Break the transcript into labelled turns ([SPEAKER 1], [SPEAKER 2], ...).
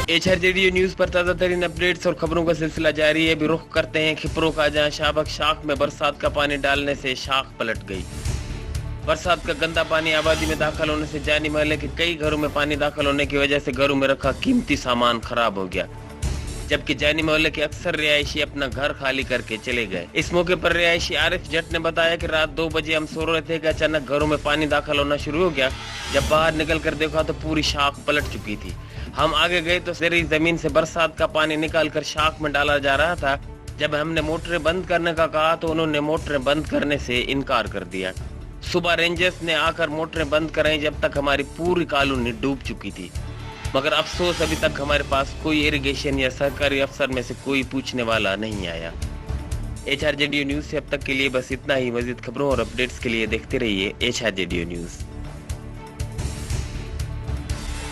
[SPEAKER 1] HRJDO news पर ताजा तरीन अपडेट्स और खबरों का सिलसिला जारी है। भी रुख करते हैं खिपरों का, जहां शाबक शाख में बरसात का पानी डालने से शाख पलट गई। बरसात का गंदा पानी आबादी में दाखिल होने से जानी महल्ले के कई घरों में पानी दाखिल होने की वजह से घरों में रखा कीमती सामान खराब हो गया, जबकि जानी मोहल्ले के अक्सर रिहायशी अपना घर खाली करके चले गए। इस मौके पर रिहायशी आरिफ जट ने बताया कि रात 2 बजे हम सो रहे थे कि अचानक घरों में पानी दाखिल होना शुरू हो गया। जब बाहर निकल कर देखा तो पूरी शाख पलट चुकी थी। हम आगे गए तो जरी जमीन से बरसात का पानी निकाल कर शाख में डाला जा रहा था। जब हमने मोटरें बंद करने का कहा तो उन्होंने मोटरें बंद करने से इनकार कर दिया। सुबह रेंजर्स ने आकर मोटरें बंद कराई, जब तक हमारी पूरी कॉलोनी डूब चुकी थी। मगर अफसोस अभी तक हमारे पास कोई इरिगेशन या सरकारी अफसर में से कोई पूछने वाला नहीं आया। HRJDO न्यूज से अब तक के लिए बस इतना ही। मजीद खबरों और अपडेट्स के लिए देखते रहिए HRJDO न्यूज।